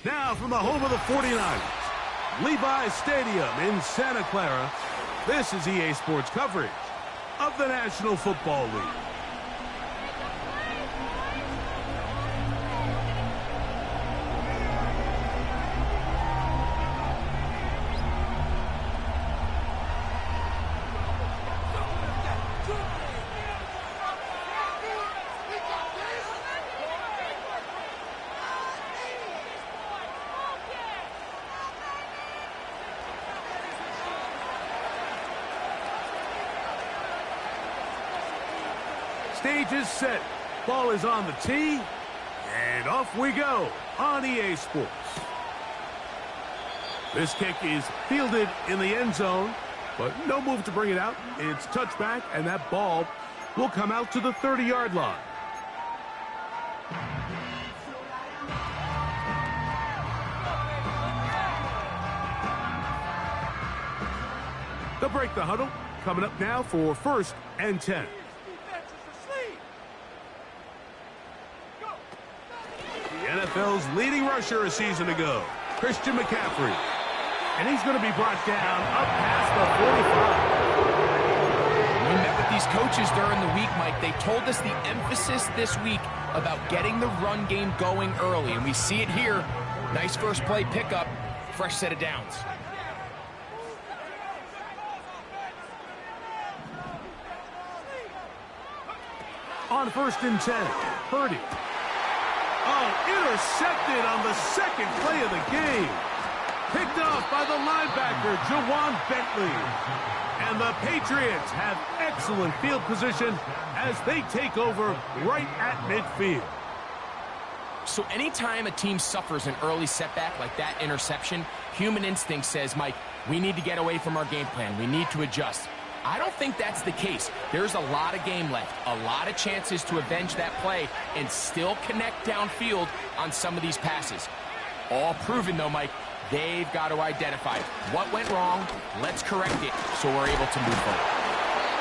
Now from the home of the 49ers, Levi's Stadium in Santa Clara, this is EA Sports coverage of the National Football League. Stage is set. Ball is on the tee. And off we go on EA Sports. This kick is fielded in the end zone, but no move to bring it out. It's touchback, and that ball will come out to the 30-yard line. They'll break the huddle. Coming up now for 1st and 10. NFL's leading rusher a season ago, Christian McCaffrey. And he's going to be brought down up past the 45. We met with these coaches during the week, Mike. They told us the emphasis this week about getting the run game going early. And we see it here. Nice first play pickup, fresh set of downs. On 1st and 10, Purdy. Oh, intercepted on the second play of the game. Picked off by the linebacker, Jawan Bentley. And the Patriots have excellent field position as they take over right at midfield. So anytime a team suffers an early setback like that interception, human instinct says, Mike, we need to get away from our game plan. We need to adjust. I don't think that's the case. There's a lot of game left, a lot of chances to avenge that play and still connect downfield on some of these passes. All proven, though, Mike, they've got to identify what went wrong, let's correct it so we're able to move forward.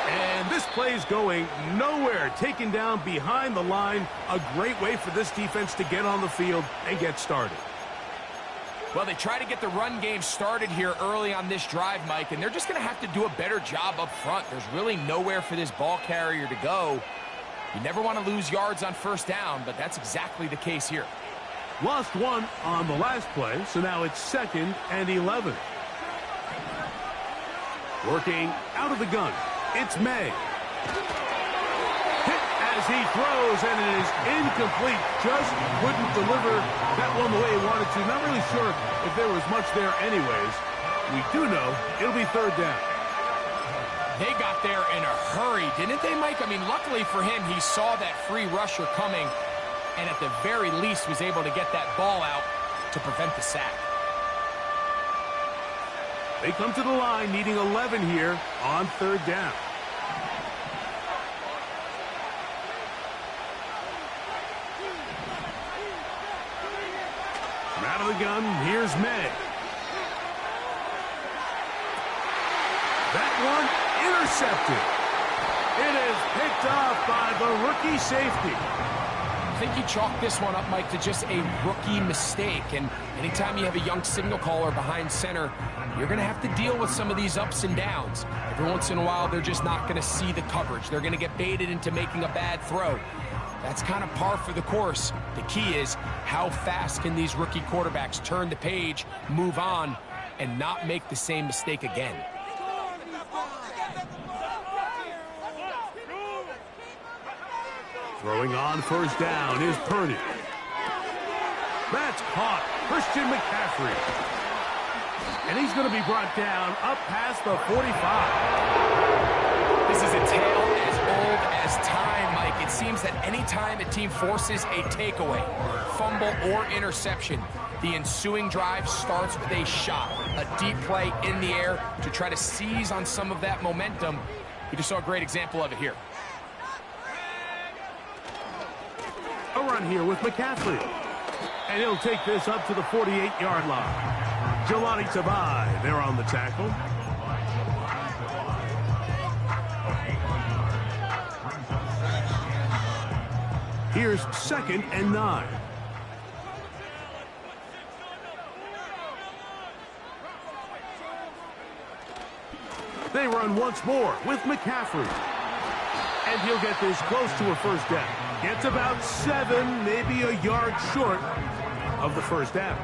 And this play's going nowhere, taken down behind the line. A great way for this defense to get on the field and get started. Well, they try to get the run game started here early on this drive, Mike, and they're just going to have to do a better job up front. There's really nowhere for this ball carrier to go. You never want to lose yards on 1st down, but that's exactly the case here. Lost one on the last play, so now it's 2nd and 11. Working out of the gun, it's May. Hit as he throws, and it is incomplete. Just couldn't deliver that one the way he wanted to. Not really sure if there was much there anyways. We do know it'll be 3rd down. They got there in a hurry, didn't they, Mike? I mean, luckily for him, he saw that free rusher coming and at the very least was able to get that ball out to prevent the sack. They come to the line needing 11 here on 3rd down. Out of the gun, here's May. That one intercepted. It is picked off by the rookie safety. I think you chalk this one up, Mike, to just a rookie mistake. And anytime you have a young signal caller behind center, you're going to have to deal with some of these ups and downs. Every once in a while, they're just not going to see the coverage. They're going to get baited into making a bad throw. That's kind of par for the course. The key is how fast can these rookie quarterbacks turn the page, move on, and not make the same mistake again. Throwing on 1st down is Purdy. That's caught. Christian McCaffrey. And he's going to be brought down up past the 45. This is a tale as old as time, Mike. It seems that any time a team forces a takeaway, fumble, or interception, the ensuing drive starts with a shot, a deep play in the air to try to seize on some of that momentum. We just saw a great example of it here. A run here with McCaffrey. And he'll take this up to the 48-yard line. Jelani Tabai there on the tackle. Here's 2nd and 9. They run once more with McCaffrey. And he'll get this close to a first down. Gets about 7, maybe a yard short of the first down.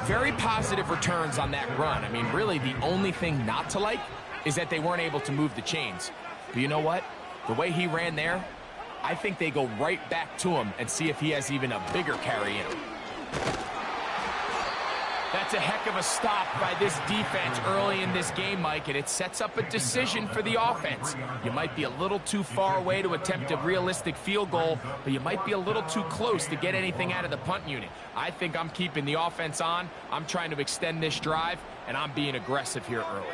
Very positive returns on that run. I mean, really, the only thing not to like is that they weren't able to move the chains. But you know what? The way he ran there, I think they go right back to him and see if he has even a bigger carry in him. That's a heck of a stop by this defense early in this game, Mike, and it sets up a decision for the offense. You might be a little too far away to attempt a realistic field goal, but you might be a little too close to get anything out of the punt unit. I think I'm keeping the offense on. I'm trying to extend this drive, and I'm being aggressive here early.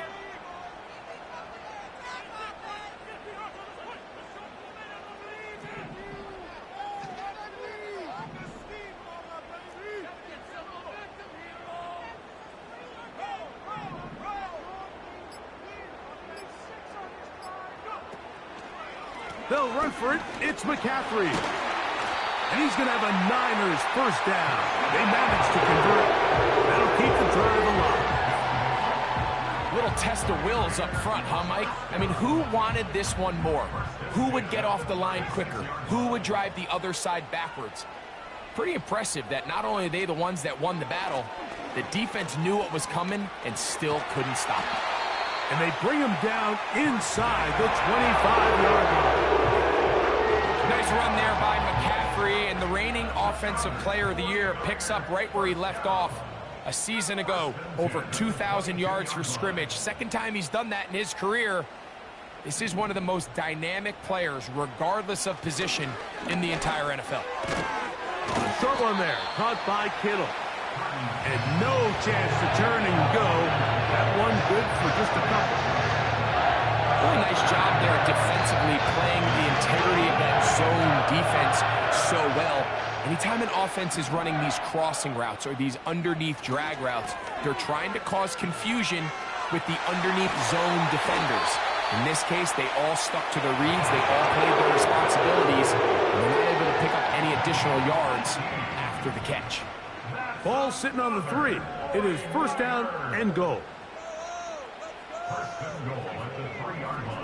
They'll run for it. It's McCaffrey. And he's going to have a Niners first down. They managed to convert. That'll keep the drive alive. Little test of wills up front, huh, Mike? I mean, who wanted this one more? Who would get off the line quicker? Who would drive the other side backwards? Pretty impressive that not only are they the ones that won the battle, the defense knew what was coming and still couldn't stop it. And they bring him down inside the 25-yard line. Nice run there by McCaffrey, and the reigning Offensive Player of the Year picks up right where he left off a season ago. Over 2,000 yards for scrimmage. Second time he's done that in his career. This is one of the most dynamic players, regardless of position, in the entire NFL. Short one there, caught by Kittle. And no chance to turn and go. That one good for just a couple. Really nice job there defensively, playing the integrity of that zone defense so well. Anytime an offense is running these crossing routes or these underneath drag routes, they're trying to cause confusion with the underneath zone defenders. In this case, they all stuck to their reads, they all played their responsibilities, and they're not able to pick up any additional yards after the catch. Ball sitting on the 3. It is first down and goal. First and goal at the 3-yard line.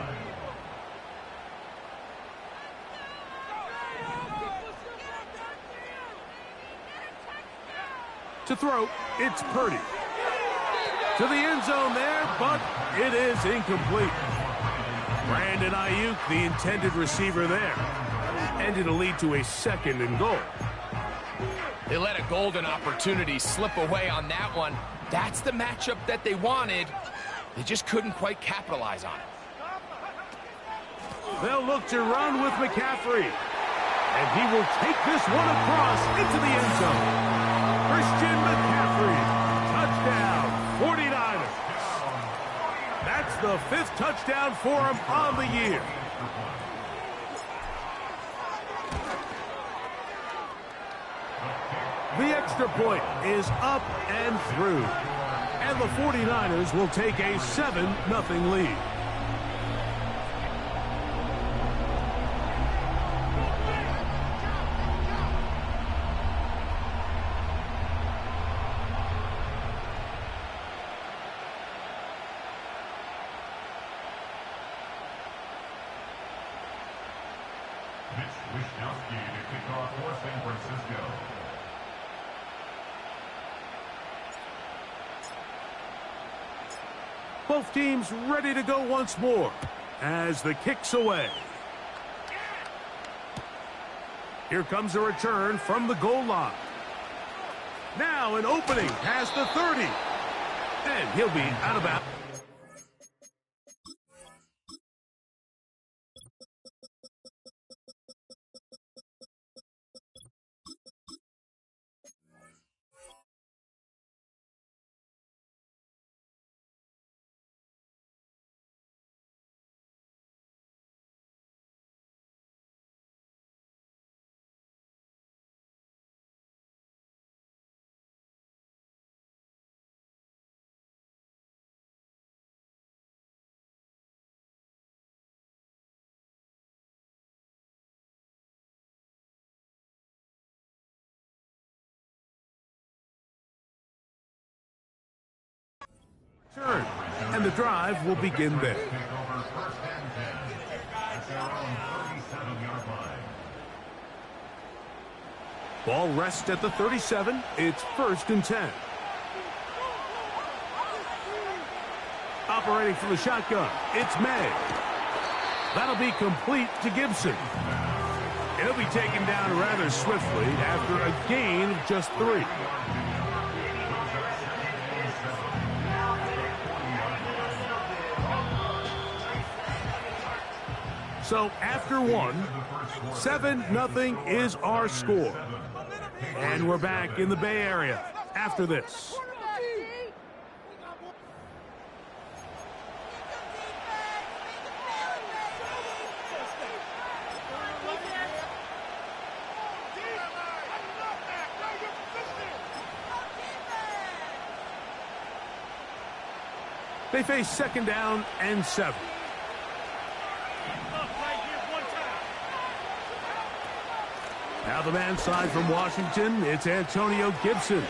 To throw, it's Purdy. To the end zone there, but it is incomplete. Brandon Ayuk, the intended receiver there. And it'll lead to a second and goal. They let a golden opportunity slip away on that one. That's the matchup that they wanted. They just couldn't quite capitalize on it. They'll look to run with McCaffrey. And he will take this one across into the end zone. Christian McCaffrey. Touchdown, 49ers. That's the 5th touchdown for him on the year. The extra point is up and through. And the 49ers will take a 7-0 lead. Wishnowsky to kick off for San Francisco. Both teams ready to go once more as the kick's away. Here comes a return from the goal line. Now an opening past the 30. And he'll be out of bounds. Turn, and the drive will begin there. Take over first and 10 at their own 37-yard line. Ball rests at the 37. It's first and 10. Operating from the shotgun, it's May. That'll be complete to Gibson. He'll be taken down rather swiftly after a gain of just 3. So after 1, 7-0 is our score. And we're back in the Bay Area after this. They face second down and 7. Now the man side from Washington, it's Antonio Gibson.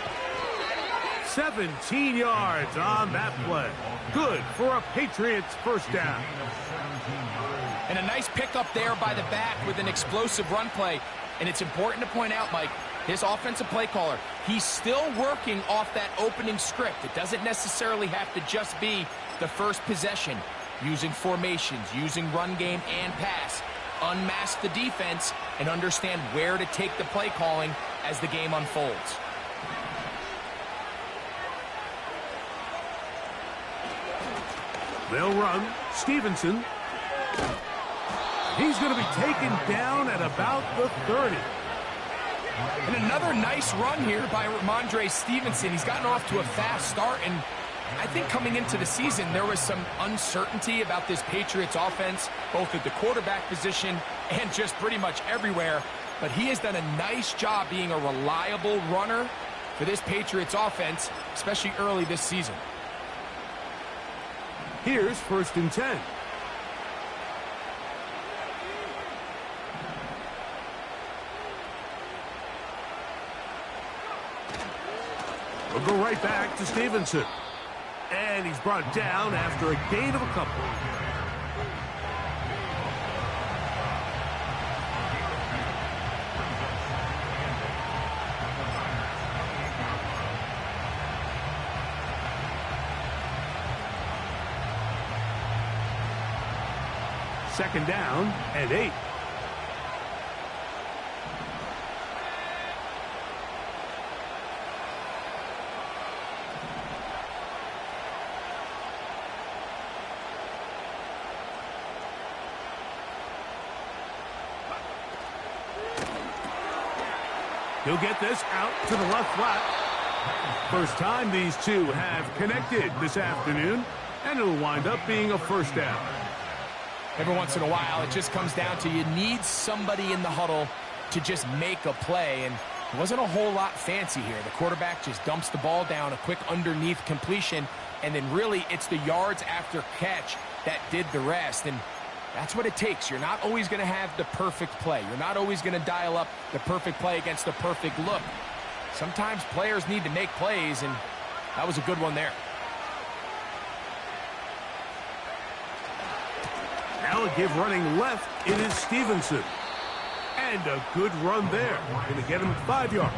17 yards on that play. Good for a Patriots first down. And a nice pickup there by the back with an explosive run play. And it's important to point out, Mike, his offensive play caller, he's still working off that opening script. It doesn't necessarily have to just be the first possession. Using formations, using run game and pass. Unmask the defense and understand where to take the play calling as the game unfolds. They'll run. Stevenson. He's going to be taken down at about the 30. And another nice run here by Ramondre Stevenson. He's gotten off to a fast start, and I think coming into the season, there was some uncertainty about this Patriots offense, both at the quarterback position and just pretty much everywhere. But he has done a nice job being a reliable runner for this Patriots offense, especially early this season. Here's first and 10. We'll go right back to Stevenson. And he's brought down after a gain of a couple. Second down and 8. He'll get this out to the left flat. First time these two have connected this afternoon, and it'll wind up being a first down. Every once in a while, it just comes down to you need somebody in the huddle to just make a play, and it wasn't a whole lot fancy here. The quarterback just dumps the ball down, a quick underneath completion, and then really it's the yards after catch that did the rest, and that's what it takes. You're not always going to have the perfect play. You're not always going to dial up the perfect play against the perfect look. Sometimes players need to make plays, and that was a good one there. Now a give running left, it is Stevenson. And a good run there. Going to get him 5 yards.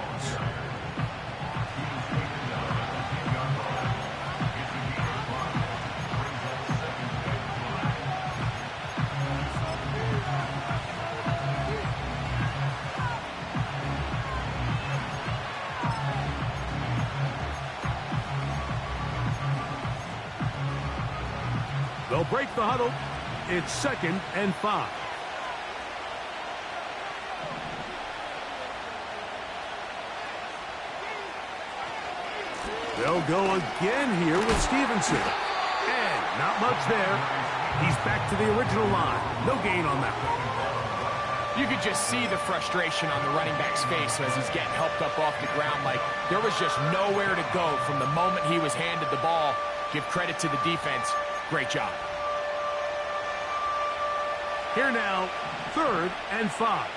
They'll break the huddle. It's second and 5. They'll go again here with Stevenson. And not much there. He's back to the original line. No gain on that one. You could just see the frustration on the running back's face as he's getting helped up off the ground. Like there was just nowhere to go from the moment he was handed the ball. Give credit to the defense. Great job. Here now, third and 5.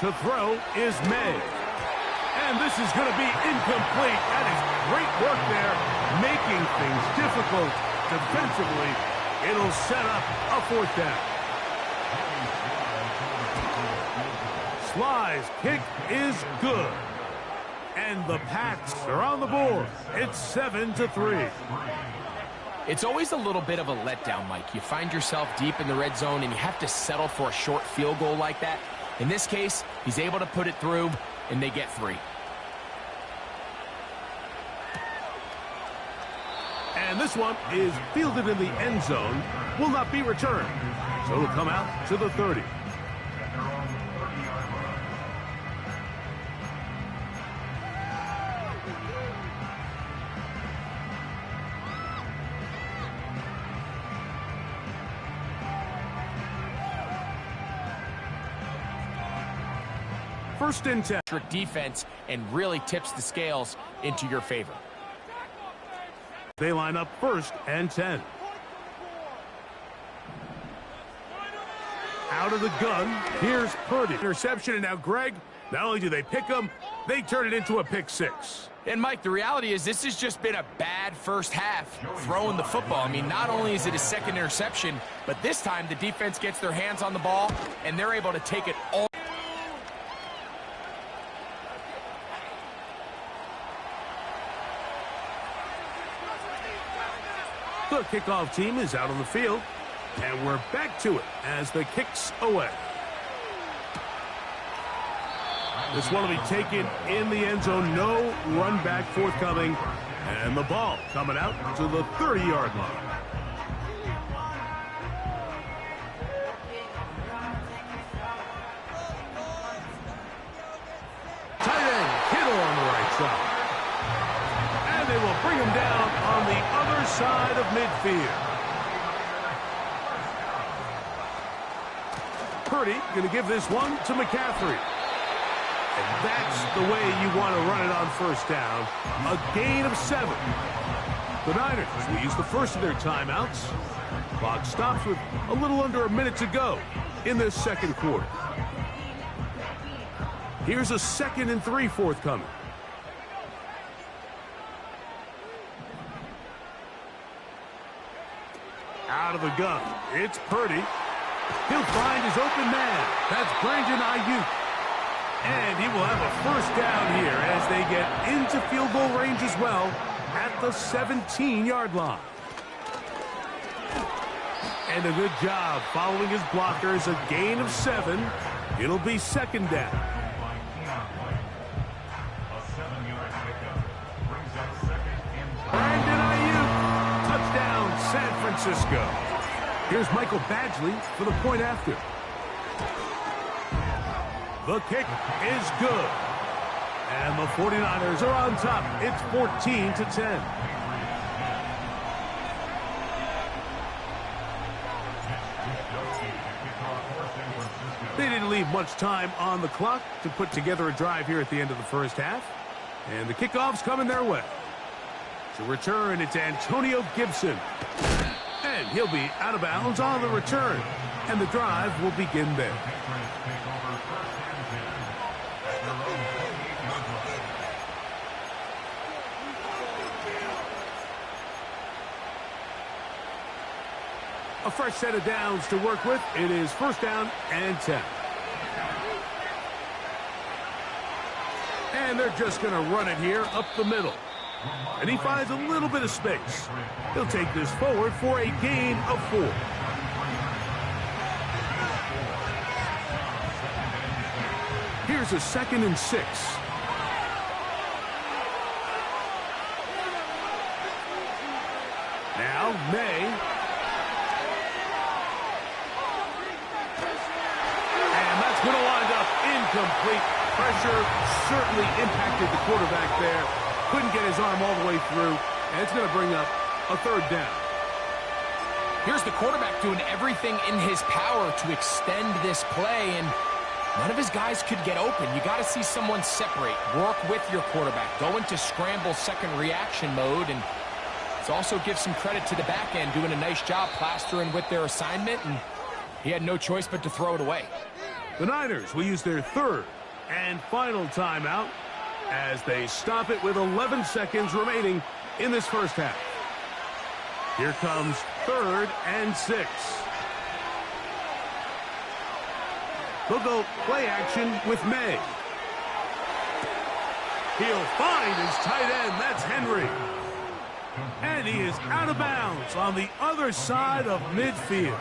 To throw is May. And this is going to be incomplete. That is great work there, making things difficult defensively. It'll set up a fourth down. Sly's kick is good. And the Pats are on the board. It's 7-3. It's always a little bit of a letdown, Mike. You find yourself deep in the red zone and you have to settle for a short field goal like that. In this case, he's able to put it through, and they get 3. And this one is fielded in the end zone, will not be returned. So it'll come out to the 30. First and 10. Defense and really tips the scales into your favor. They line up first and 10. Out of the gun, here's Purdy. Interception, and now Greg, not only do they pick him, they turn it into a pick 6. And Mike, the reality is this has just been a bad first half throwing the football. I mean, not only is it a second interception, but this time the defense gets their hands on the ball and they're able to take it all. The kickoff team is out on the field, and we're back to it as the kick's away. This one will be taken in the end zone. No run back forthcoming, and the ball coming out to the 30-yard line. Tight end Kittle on the right side. And they will bring him down on the other side of midfield. Purdy going to give this one to McCaffrey. And that's the way you want to run it on first down. A gain of 7. The Niners will use the first of their timeouts. Clock stops with a little under a minute to go in this second quarter. Here's a 2nd and 3 forthcoming. Out of the gun, it's Purdy. He'll find his open man. That's Brandon Ayuk. And he will have a first down here as they get into field goal range as well at the 17-yard line. And a good job following his blockers. A gain of 7. It'll be 2nd down. Brandon Ayuk. Touchdown, San Francisco. Here's Michael Badgley for the point after. The kick is good. And the 49ers are on top. It's 14-10. They didn't leave much time on the clock to put together a drive here at the end of the first half. And the kickoff's coming their way. To return, it's Antonio Gibson. And he'll be out of bounds on the return. And the drive will begin there. A fresh set of downs to work with. It is first down and 10. And they're just going to run it here up the middle. And he finds a little bit of space. He'll take this forward for a gain of 4. Here's a 2nd and 6. Now May. And that's going to wind up incomplete. Pressure certainly impacted the quarterback there. Couldn't get his arm all the way through. And it's going to bring up a 3rd down. Here's the quarterback doing everything in his power to extend this play, and none of his guys could get open. You got to see someone separate, work with your quarterback, go into scramble second reaction mode, and let's also give some credit to the back end doing a nice job plastering with their assignment, and he had no choice but to throw it away. The Niners will use their 3rd And final timeout as they stop it with 11 seconds remaining in this first half. Here comes 3rd and 6. They'll go play action with May. He'll find his tight end. That's Henry. And he is out of bounds on the other side of midfield.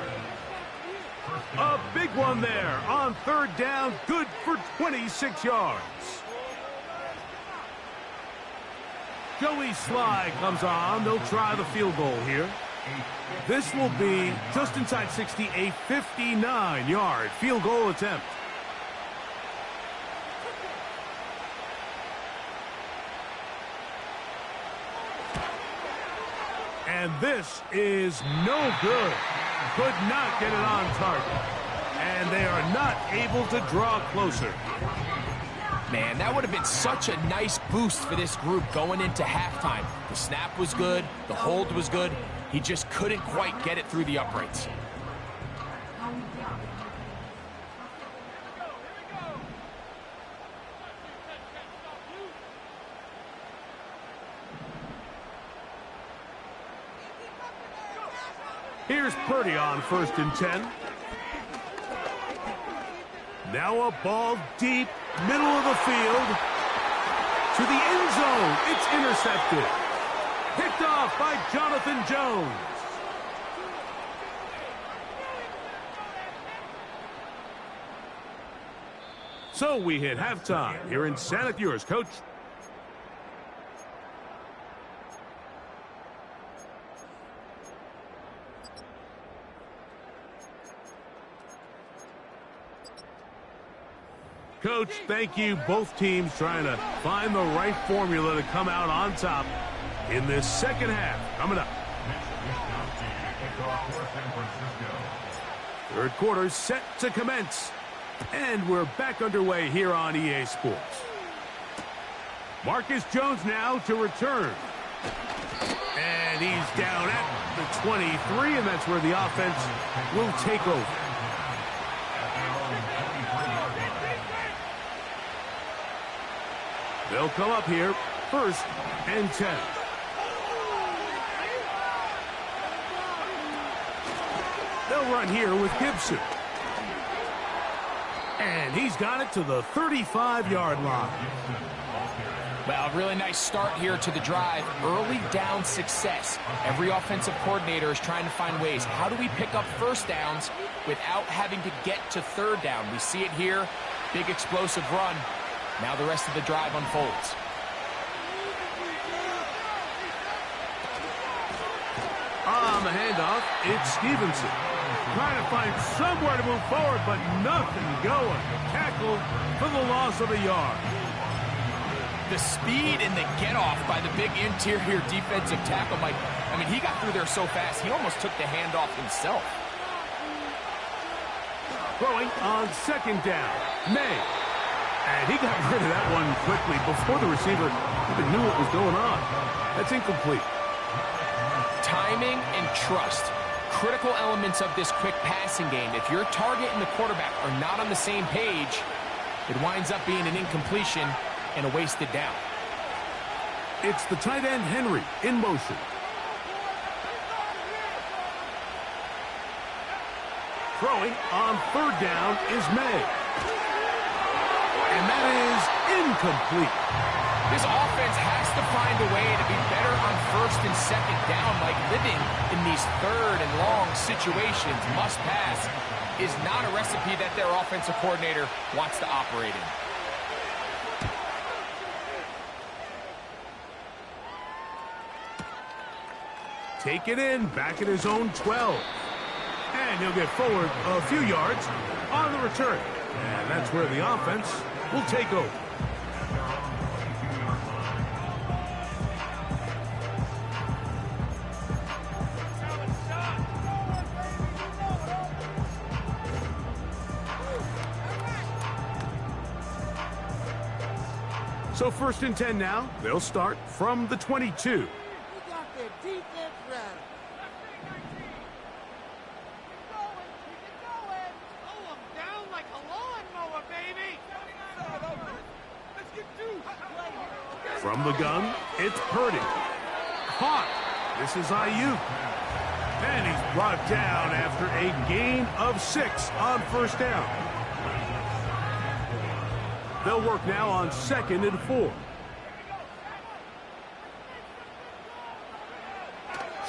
A big one there on 3rd down. Good for 26 yards. Joey Sly comes on. They'll try the field goal here. This will be just inside 60, a 59-yard field goal attempt. And this is no good. Could not get it on target. And they are not able to draw closer. Man, that would have been such a nice boost for this group going into halftime. The snap was good. The hold was good. He just couldn't quite get it through the uprights. Here's Purdy on 1st and 10. Now a ball deep, middle of the field. To the end zone. It's intercepted. Picked off by Jonathan Jones. So we hit halftime here in Santa Cruz. Yours, Coach. Coach, thank you. Both teams trying to find the right formula to come out on top in this second half. Coming up. 3rd quarter set to commence. And we're back underway here on EA Sports. Marcus Jones now to return. And he's down at the 23, and that's where the offense will take over. They'll come up here, 1st and 10. They'll run here with Gibson. And he's got it to the 35-yard line. Well, really nice start here to the drive. Early down success. Every offensive coordinator is trying to find ways. How do we pick up 1st downs without having to get to 3rd down? We see it here. Big explosive run. Now the rest of the drive unfolds. On the handoff, it's Stevenson. Trying to find somewhere to move forward, but nothing going. Tackled for the loss of a yard. The speed and the get-off by the big interior defensive tackle, Mike. I mean, he got through there so fast, he almost took the handoff himself. Throwing on 2nd down. May. And he got rid of that one quickly before the receiver even knew what was going on. That's incomplete. Timing and trust. Critical elements of this quick passing game. If your target and the quarterback are not on the same page, it winds up being an incompletion and a wasted down. It's the tight end Henry in motion. Throwing on 3rd down is May. And that is incomplete. This offense has to find a way to be better on 1st and 2nd down. Like living in these 3rd and long situations, must pass, is not a recipe that their offensive coordinator wants to operate in. Take it in, back at his own 12. And he'll get forward a few yards on the return. And that's where the offense will take over. So 1st and 10 now. They'll start from the 22. From the gun, it's Purdy. Caught. This is Ayuk. And he's brought down after a gain of 6 on first down. They'll work now on 2nd and 4.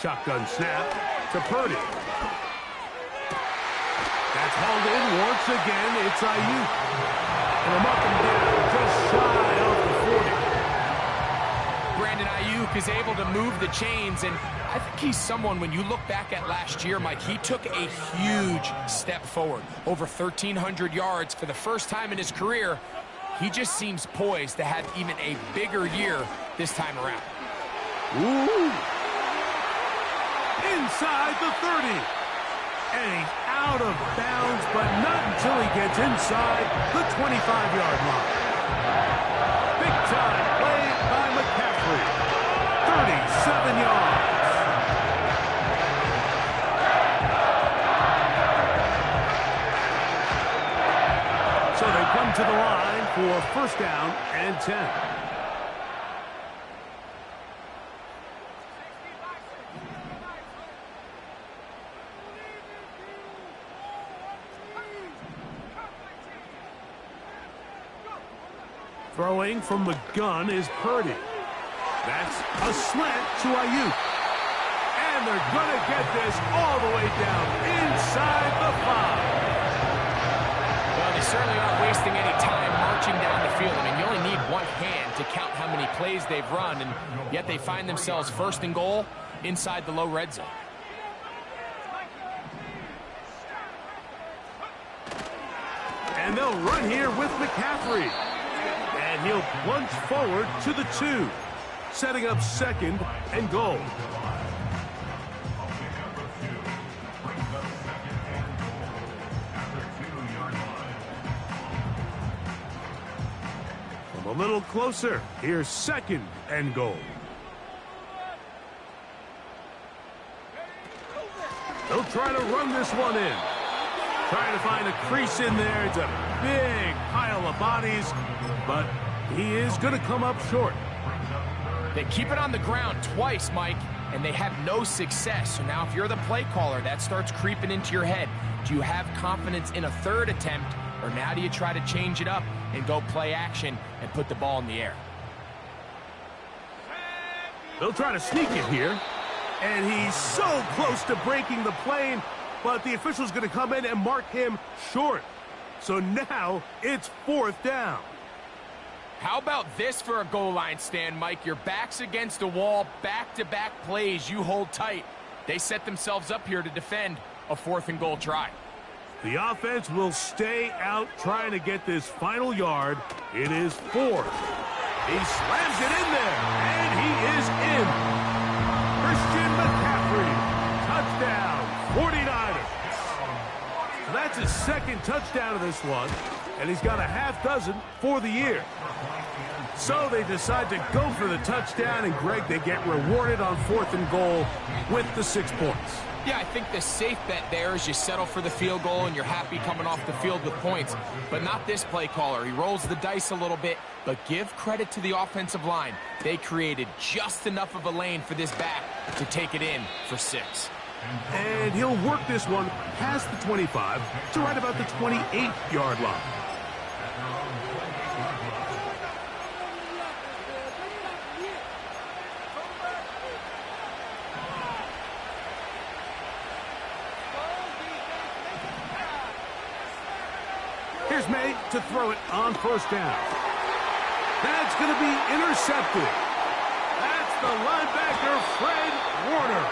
Shotgun snap to Purdy. That's hauled in once again. It's Ayuk. And I'm up and down just shy of the 40. Brandon Ayuk is able to move the chains, and I think he's someone, when you look back at last year, Mike, he took a huge step forward. Over 1,300 yards for the first time in his career. He just seems poised to have even a bigger year this time around. Ooh. Inside the 30. And he's out of bounds, but not until he gets inside the 25-yard line. Big time play by McCaffrey. 37 yards. So they come to the line for first down and 10. Throwing from the gun is Purdy. That's a slant to Ayuk. And they're going to get this all the way down inside the 5. Well, they certainly aren't wasting any time marching down the field. I mean, you only need one hand to count how many plays they've run, and yet they find themselves first and goal inside the low red zone. And they'll run here with McCaffrey. And he'll plunge forward to the 2, setting up 2nd and goal. From a little closer, here's 2nd and goal. They'll try to run this one in. Trying to find a crease in there. It's a big pile of bodies, but he is going to come up short. They keep it on the ground twice, Mike, and they have no success. So now if you're the play caller, that starts creeping into your head. Do you have confidence in a third attempt, or now do you try to change it up and go play action and put the ball in the air? They'll try to sneak it here, and he's so close to breaking the plane, but the official's going to come in and mark him short. So now it's 4th down. How about this for a goal line stand, Mike? Your back's against a wall, back-to-back plays you hold tight. They set themselves up here to defend a 4th and goal try. The offense will stay out trying to get this final yard. It is 4th. He slams it in there, and he is in. Christian McCaffrey, touchdown, 49ers. That's his 2nd touchdown of this one, and he's got a half dozen for the year. So they decide to go for the touchdown, and Greg, they get rewarded on 4th and goal with the 6 points. Yeah, I think the safe bet there is you settle for the field goal and you're happy coming off the field with points. But not this play caller. He rolls the dice a little bit, but give credit to the offensive line. They created just enough of a lane for this back to take it in for 6. And he'll work this one past the 25 to right about the 28-yard line. Here's May to throw it on first down. That's going to be intercepted. That's the linebacker, Fred Warner.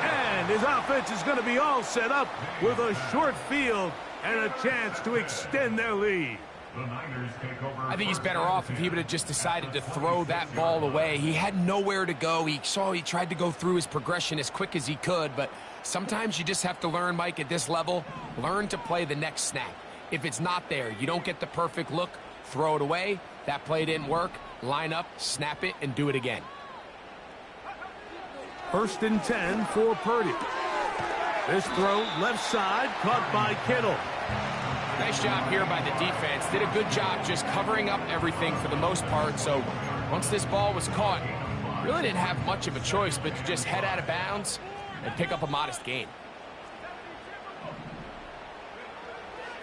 And his offense is going to be all set up with a short field and a chance to extend their lead. I think he's better off if he would have just decided to throw that ball away. He had nowhere to go. He tried to go through his progression as quick as he could, but sometimes you just have to learn, Mike, at this level, learn to play the next snap. If it's not there, you don't get the perfect look, throw it away. That play didn't work. Line up, snap it, and do it again. 1st and 10 for Purdy. This throw left side, caught by Kittle. Nice job here by the defense. Did a good job just covering up everything for the most part. So once this ball was caught, really didn't have much of a choice but to just head out of bounds and pick up a modest gain.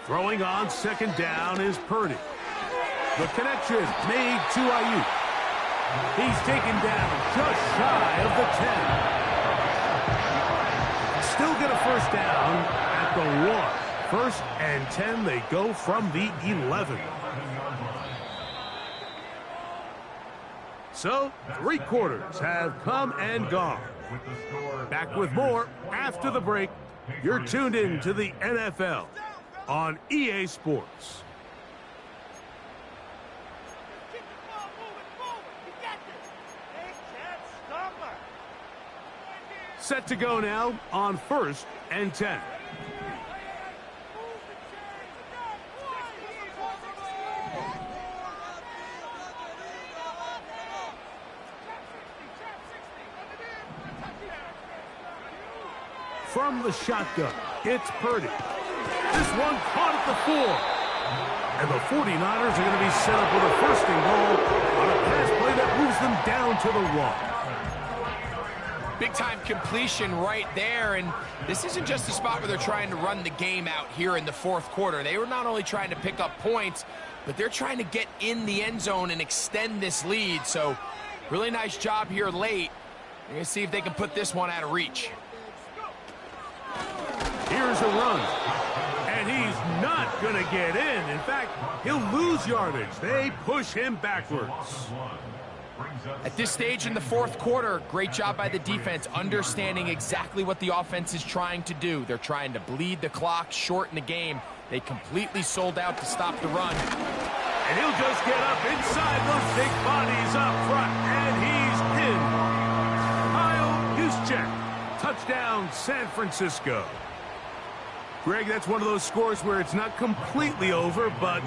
Throwing on second down is Purdy. The connection made to Ayuk. He's taken down just shy of the 10. Still get a first down at the 1. First and 10, they go from the 11. So, 3 quarters have come and gone. Back with more after the break. You're tuned in to the NFL on EA Sports. Set to go now on first and 10. From the shotgun, it's Purdy. This one caught at the 4. And the 49ers are going to be set up with a first and goal on a pass play that moves them down to the 1. Big-time completion right there, and this isn't just a spot where they're trying to run the game out here in the 4th quarter. They were not only trying to pick up points, but they're trying to get in the end zone and extend this lead. So, really nice job here late. We're going to see if they can put this one out of reach. Here's a run, and he's not going to get in. In fact, he'll lose yardage. They push him backwards. At this stage in the 4th quarter, great job by the defense, understanding exactly what the offense is trying to do. They're trying to bleed the clock, shorten the game. They completely sold out to stop the run. And he'll just get up inside those big bodies up front, and he's in. Kyle Juszczyk, touchdown San Francisco. Greg, that's one of those scores where it's not completely over, but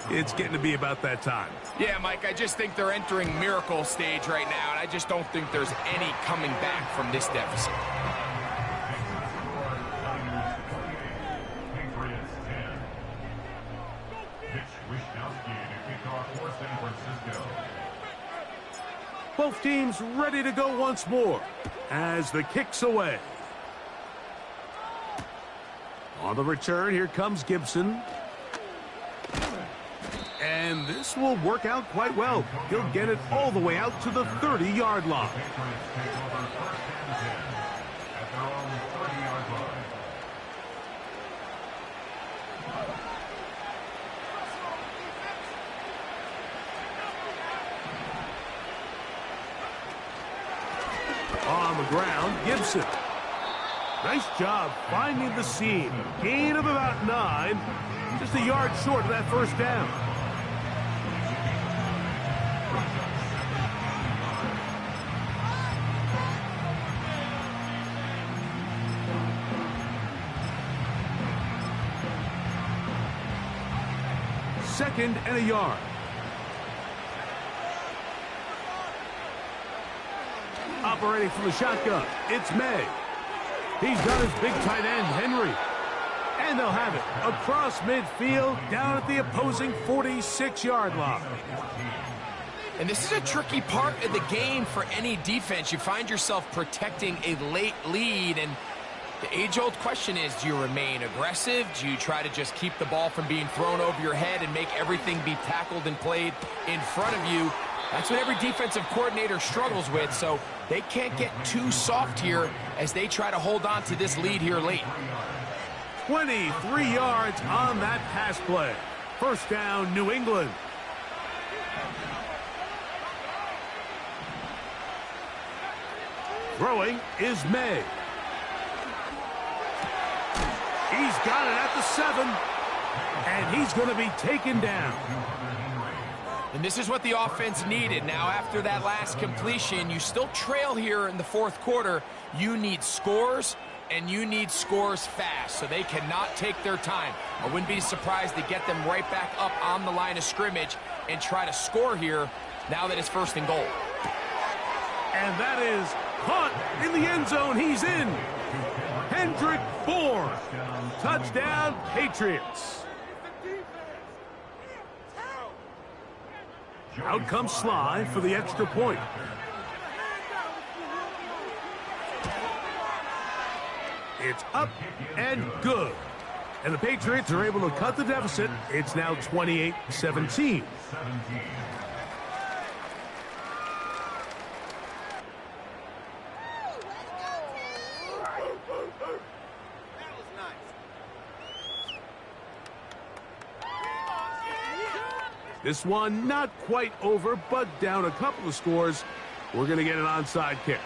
it's getting to be about that time. Yeah, Mike, I just think they're entering miracle stage right now, and I just don't think there's any coming back from this deficit. Both teams ready to go once more as the kick's away. On the return, here comes Gibson. And this will work out quite well. He'll get it all the way out to the 30-yard line. On the ground, Gibson. Nice job finding the seam. Gain of about 9. Just a yard short of that first down. Second and a yard. Operating from the shotgun, it's May. He's got his big tight end, Henry. And they'll have it across midfield, down at the opposing 46-yard line. And this is a tricky part of the game for any defense. You find yourself protecting a late lead, and the age-old question is, do you remain aggressive? Do you try to just keep the ball from being thrown over your head and make everything be tackled and played in front of you? That's what every defensive coordinator struggles with, so they can't get too soft here as they try to hold on to this lead here late. 23 yards on that pass play. First down, New England. Throwing is May. He's got it at the 7, and he's going to be taken down. And this is what the offense needed. Now, after that last completion, you still trail here in the 4th quarter. You need scores, and you need scores fast, so they cannot take their time. I wouldn't be surprised to get them right back up on the line of scrimmage and try to score here now that it's first and goal. And that is caught in the end zone. He's in. Hendrick Bourne. Touchdown, Patriots. Out comes Sly for the extra point. It's up and good. And the Patriots are able to cut the deficit. It's now 28-17. This one not quite over, but down a couple of scores. We're going to get an onside kick.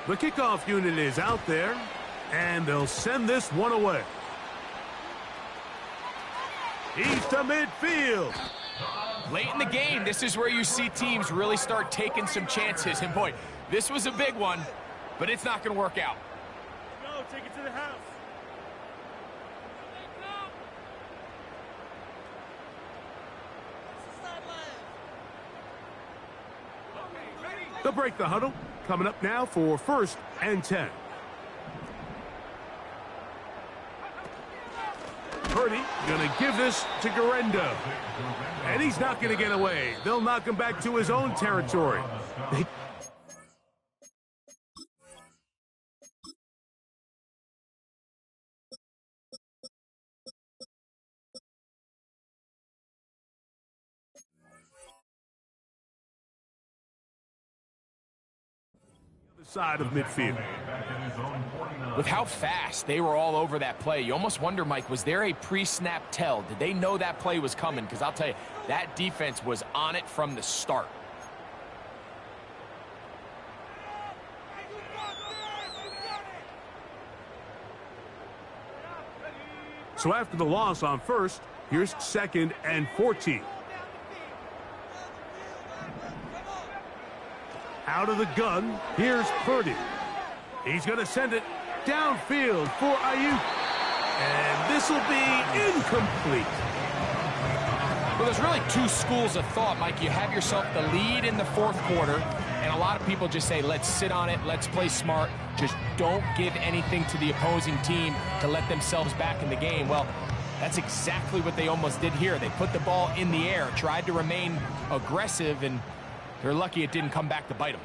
The kickoff unit is out there, and they'll send this one away. He's to midfield. Late in the game, this is where you see teams really start taking some chances. And boy, this was a big one, but it's not going to work out. Go, take it to the house. They'll break the huddle. Coming up now for 1st and 10. Purdy going to give this to Garendo. And he's not going to get away. They'll knock him back to his own territory. Side of midfield. With how fast they were all over that play, you almost wonder, Mike, was there a pre-snap tell? Did they know that play was coming? Because I'll tell you, that defense was on it from the start. So after the loss on 1st, here's 2nd and 14. Out of the gun, here's Purdy. He's going to send it downfield for Ayuk. And this will be incomplete. Well, there's really two schools of thought, Mike. You have yourself the lead in the 4th quarter, and a lot of people just say, let's sit on it, let's play smart, just don't give anything to the opposing team to let themselves back in the game. Well, that's exactly what they almost did here. They put the ball in the air, tried to remain aggressive, and they're lucky it didn't come back to bite them.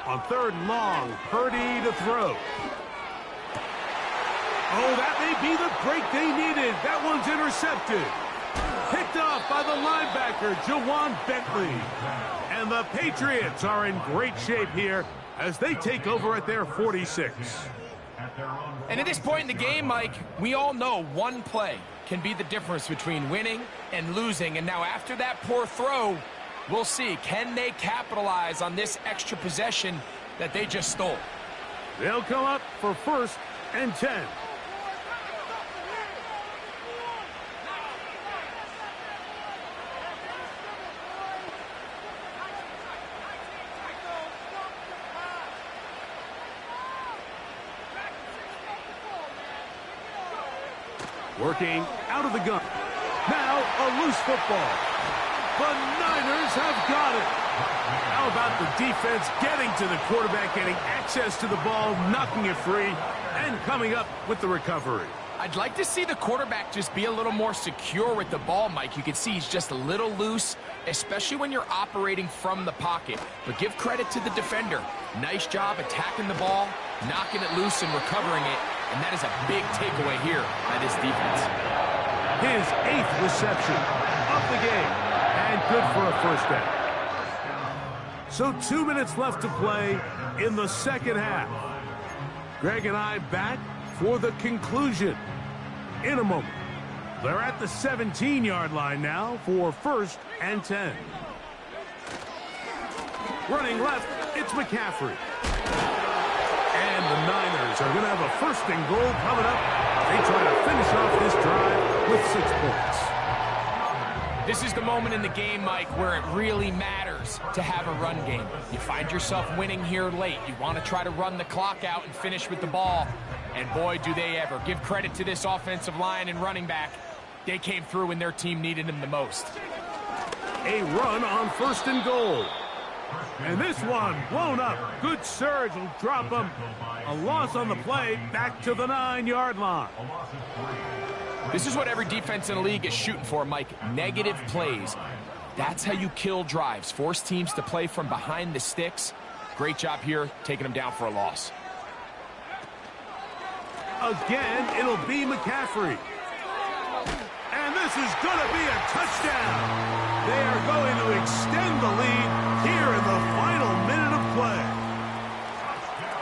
On 3rd and long, Purdy to throw. Oh, that may be the break they needed. That one's intercepted. Picked off by the linebacker, Jawan Bentley. And the Patriots are in great shape here as they take over at their 46. And at this point in the game, Mike, we all know one play can be the difference between winning and losing. And now after that poor throw, we'll see. Can they capitalize on this extra possession that they just stole? They'll come up for 1st and 10. Working out of the gun. Now a loose football. The Niners have got it. How about the defense getting to the quarterback, getting access to the ball, knocking it free, and coming up with the recovery. I'd like to see the quarterback just be a little more secure with the ball, Mike. You can see he's just a little loose, especially when you're operating from the pocket. But give credit to the defender. Nice job attacking the ball, knocking it loose and recovering it. And that is a big takeaway here by this defense. His 8th reception of the game. And good for a 1st down. So 2 minutes left to play in the 2nd half. Greg and I back for the conclusion in a moment. They're at the 17-yard line now for 1st and 10. Running left, it's McCaffrey. And the Niners are going to have a 1st and goal coming up. They try to finish off this drive with 6 points. This is the moment in the game, Mike, where it really matters to have a run game. You find yourself winning here late. You want to try to run the clock out and finish with the ball. And boy, do they ever. Give credit to this offensive line and running back. They came through when their team needed them the most. A run on 1st and goal. And this one blown up. Good surge will drop him. A loss on the play, back to the 9-yard line. This is what every defense in the league is shooting for, Mike. Negative plays. That's how you kill drives. Force teams to play from behind the sticks. Great job here, taking them down for a loss. Again, it'll be McCaffrey. And this is going to be a touchdown. They are going to extend the lead here in the final minute of play.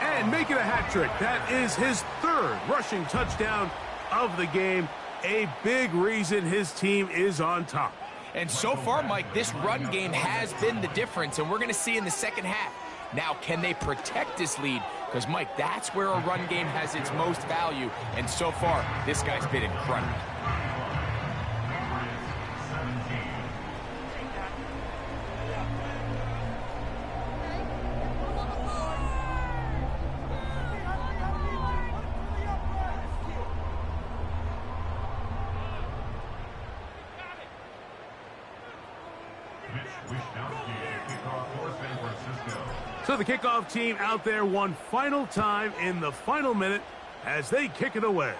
And make it a hat trick. That is his 3rd rushing touchdown of the game. A big reason his team is on top. And so far, Mike, this run game has been the difference, and we're going to see in the second half. Now, can they protect this lead? Because, Mike, that's where a run game has its most value, and so far, this guy's been incredible. So the kickoff team out there one final time in the final minute as they kick it away.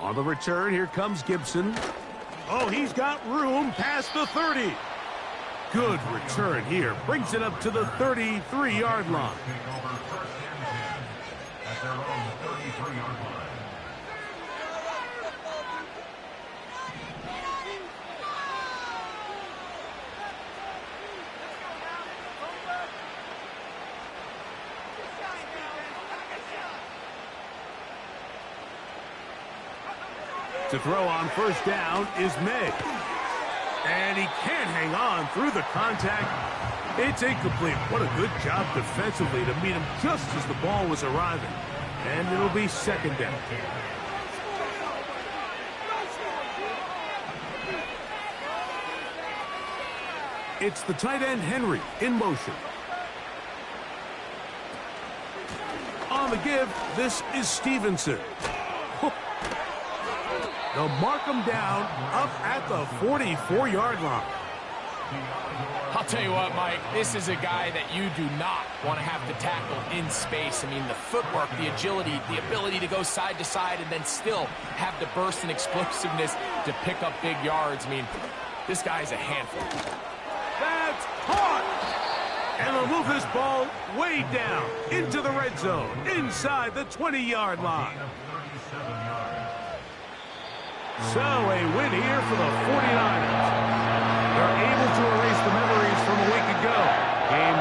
On the return, here comes Gibson. Oh, he's got room past the 30. Good return here. Brings it up to the 33-yard line. At their own 33-yard line. To throw on 1st down is May. And he can't hang on through the contact. It's incomplete. What a good job defensively to meet him just as the ball was arriving. And it'll be 2nd down. It's the tight end Henry in motion. On the give, this is Stevenson. They'll mark him down up at the 44-yard line. I'll tell you what, Mike, this is a guy that you do not want to have to tackle in space. I mean, the footwork, the agility, the ability to go side to side and then still have the burst and explosiveness to pick up big yards. I mean, this guy's a handful. That's caught! And they'll move this ball way down into the red zone, inside the 20-yard line. So a win here for the 49ers. They're able to erase the memories from a week ago. Game